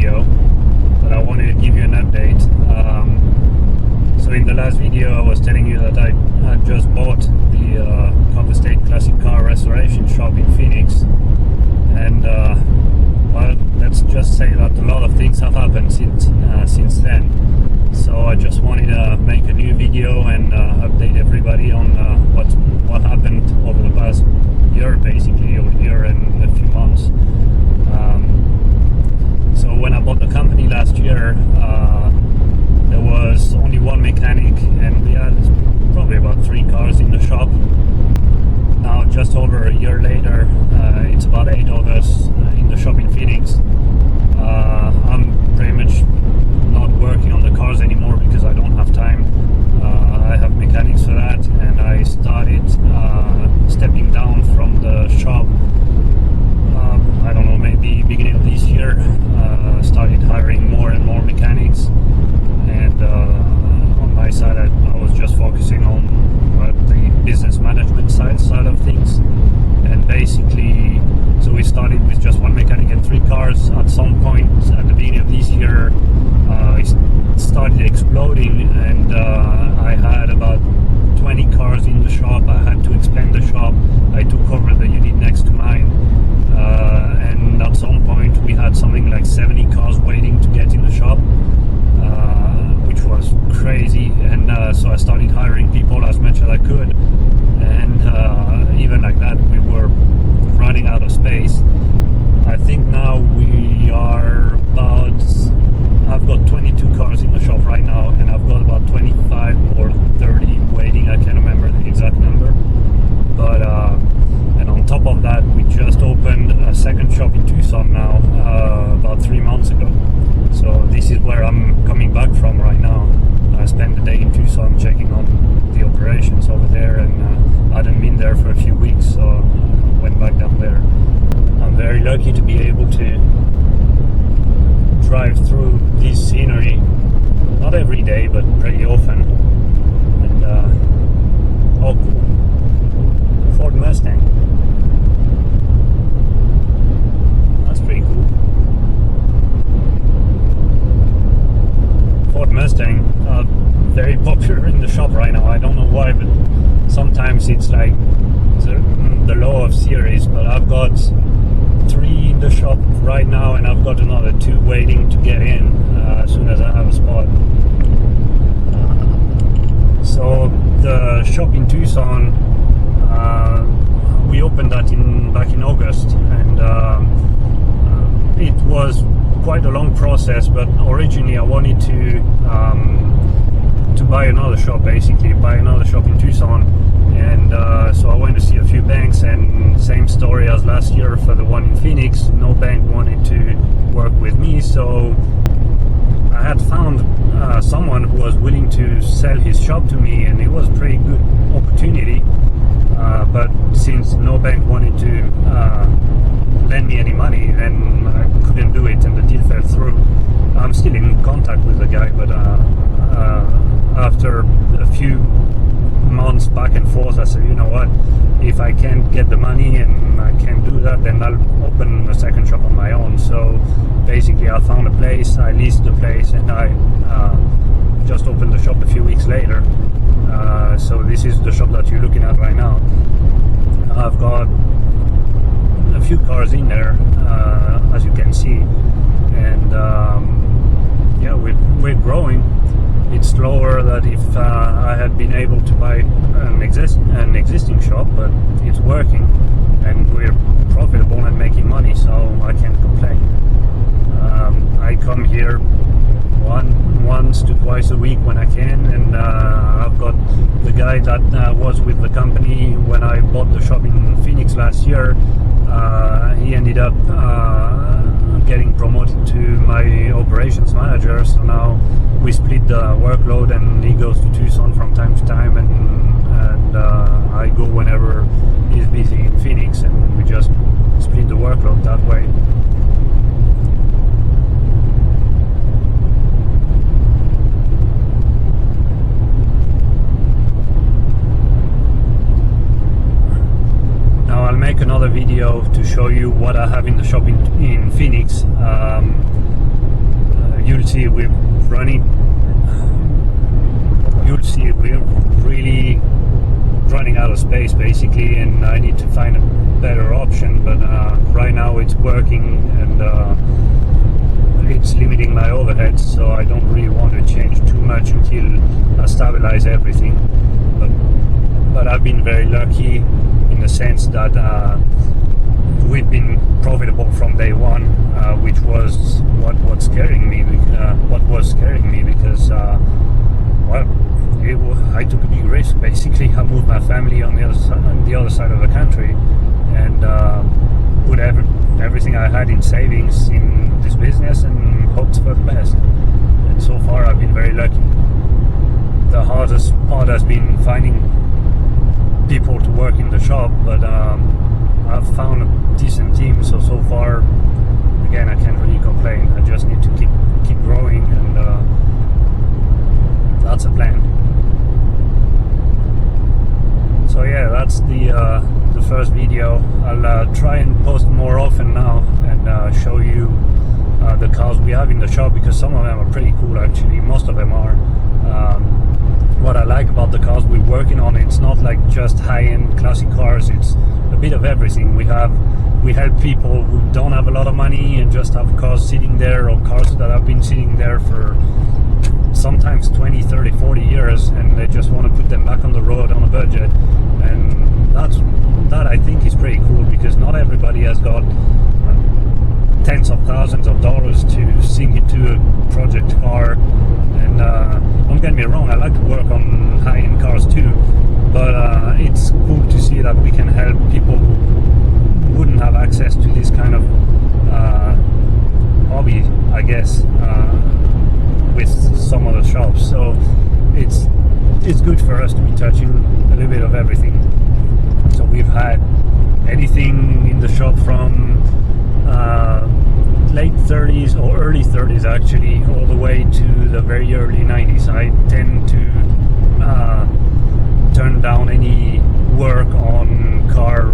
video, but I wanted to give you an update. So in the last video I was telling you that I just bought the Cover State Classic Car Restoration Shop in Phoenix, and well, let's just say that a lot of things have happened since then. So I just wanted to make a new video and update everybody on what happened over the past year, basically, or year and a few months. So when I bought the company last year, there was only one mechanic, and we had probably about 3 cars in the shop. Now, just over a year later, it's about 8 of us in the shop in Phoenix. I'm pretty much not working on the cars anymore because I don't have time. I have mechanics for that, and I started stepping down from the shop. I don't know, maybe beginning of this year. Started hiring more and more mechanics, and on my side I was just focusing on the business management side of things. And basically, so we started with just one mechanic and 3 cars. At some point at the beginning of this year, it started exploding, and I had about 20 cars in the shop. I had to expand the shop. I took over the unit next to mine, and at some point we had something like 70 cars waiting to get in the shop, which was crazy. And so I started hiring people as much as I could, and even like that we were running out of space. I think now we are about, I've got 22 cars in the shop right now, and I've got about 25 or 30 waiting. I can't remember the exact number, but and on top of that, we just opened a second shop in Tucson now, about 3 months ago. So this is where I'm coming back from right now. I spent the day in Tucson checking on the operations over there, and I hadn't been there for a few weeks, so I went back down there. I'm very lucky to be able to drive through this scenery, not every day, but pretty often. And oh, cool, Ford Mustang. That's pretty cool. Ford Mustang, very popular in the shop right now. I don't know why, but sometimes it's like the low of series. But I've got 3 in the shop right now, and I've got another 2 waiting to get in as soon as I have a spot. So the shop in Tucson, we opened that back in August, and it was quite a long process. But originally I wanted to buy another shop, basically buy another shop in Tucson. And so I went to see a few banks, and same story as last year for the one in Phoenix. No bank wanted to work with me, so I had found someone who was willing to sell his shop to me, and it was a pretty good opportunity. But since no bank wanted to lend me any money, then I couldn't do it, and the deal fell through. I'm still in contact with the guy, but after a few months back and forth, I said, you know what, if I can't get the money and I can't do that, then I'll open a second shop on my own. So basically I found a place, I leased the place, and I just opened the shop a few weeks later. So this is the shop that you're looking at right now. I've got a few cars in there, as you can see, and yeah, we're growing. It's slower than if I had been able to buy an existing shop, but it's working, and we're profitable and making money, so I can't complain. I come here once to twice a week when I can, and I've got the guy that was with the company when I bought the shop in Phoenix last year. He ended up getting promoted to my operations manager, so now we split the workload, and he goes to Tucson from time to time, and I go whenever he's busy in Phoenix, and we just split the workload that way. Now I'll make another video to show you what I have in the shop in Phoenix. you'll see we're running. You'll see we're really running out of space basically, and I need to find a better option. But right now it's working, and it's limiting my overheads, so I don't really want to change too much until I stabilize everything. But I've been very lucky in the sense that we've been profitable from day one, which was what was scaring me. Because I took a big risk. Basically, I moved my family on the other side of the country, and put everything I had in savings in this business and hoped for the best. And so far, I've been very lucky. The hardest part has been finding people to work in the shop, but I've found a decent team. So far, again, I can't really complain. I just need to keep growing, and that's a plan. So yeah, that's the first video. I'll try and post more often now and show you the cars we have in the shop, because some of them are pretty cool actually. Most of them are. What I like about the cars we're working on, it's not like just high-end classic cars, it's a bit of everything. We help people who don't have a lot of money and just have cars sitting there, or cars that have been sitting there for sometimes 20, 30, 40 years, and they just want to put them back on the road on a budget. And that I think is pretty cool, because not everybody has got tens of thousands of dollars to sink into a project car. And don't get me wrong, I like to work on high-end cars too, but it's cool to see that we can help people who wouldn't have access to this kind of hobby, I guess, with some of the shops. So it's good for us to be touching a little bit of everything. So we've had anything in the shop from late 30s or early 30s actually, all the way to the very early 90s. I tend to turn down any work on car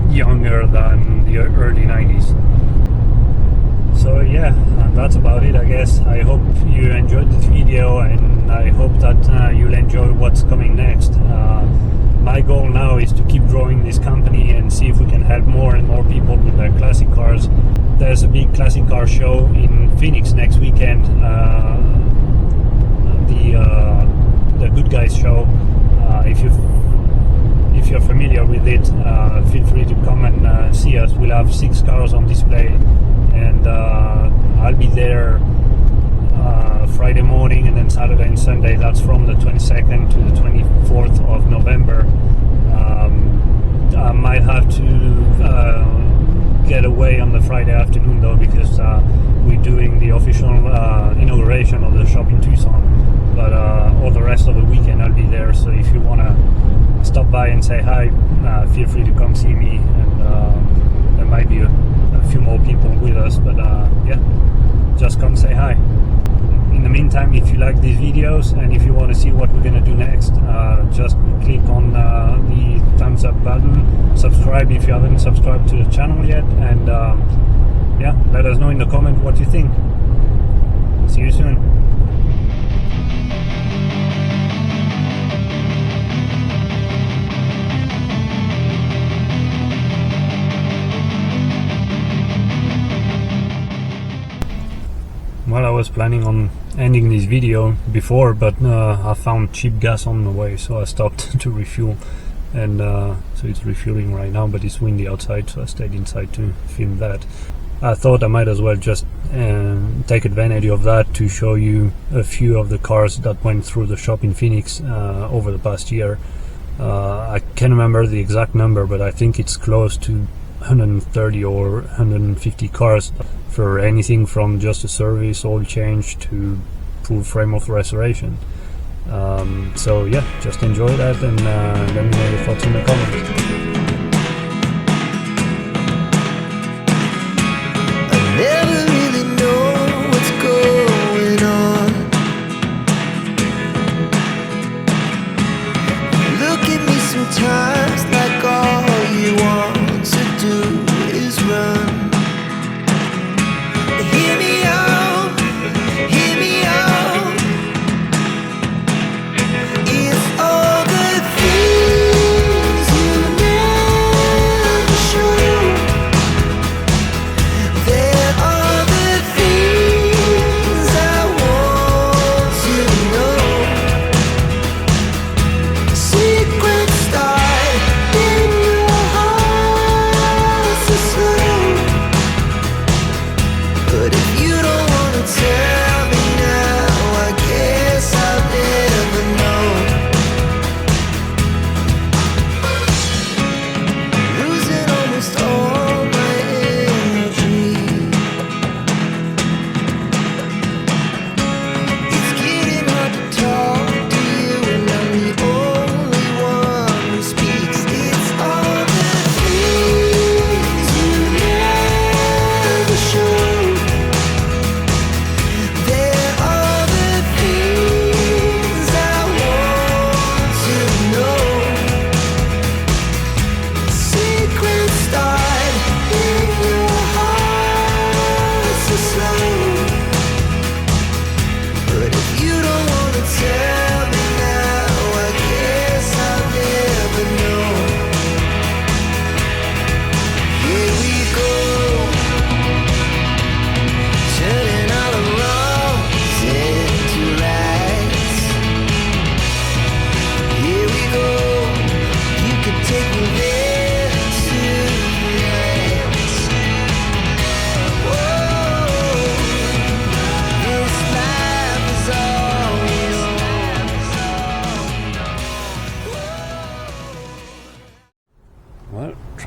younger than the early 90s. So yeah, that's about it, I guess. I hope you enjoyed this video, and I hope that you'll enjoy what's coming next. My goal now is to keep growing this company and see if we can help more and more people with their classic cars. There's a big classic car show in Phoenix next weekend, the Good Guys show. If you're familiar with it, feel free to come and see us. We'll have 6 cars on display, and I'll be there Friday morning, and then Saturday and Sunday. That's from the 22nd to the 24th of November. I might have to get away on the Friday afternoon though, because we're doing the official inauguration of the shop in Tucson. But all the rest of the weekend I'll be there, so if you want to stop by and say hi, feel free to come see me, and there might be a few more people with us, but yeah, just come say hi. In the meantime, if you like these videos and if you want to see what we're going to do next, just click on the thumbs up button, subscribe if you haven't subscribed to the channel yet, and yeah, let us know in the comment what you think. See you soon. Well, I was planning on ending this video before, but I found cheap gas on the way, so I stopped to refuel, and so it's refueling right now, but it's windy outside, so I stayed inside to film that. I thought I might as well just take advantage of that to show you a few of the cars that went through the shop in Phoenix over the past year. I can't remember the exact number, but I think it's close to 130 or 150 cars, for anything from just a service, oil change, to full frame of restoration. So yeah, just enjoy that, and let me know your thoughts in the comments. I never really know what's going on. You look at me sometimes like all you want to do is run. Hear me out,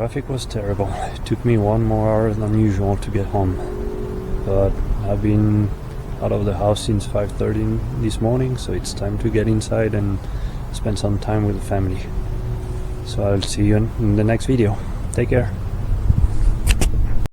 traffic was terrible. It took me 1 more hour than usual to get home. But I've been out of the house since 5:30 this morning, so it's time to get inside and spend some time with the family. So I'll see you in the next video. Take care.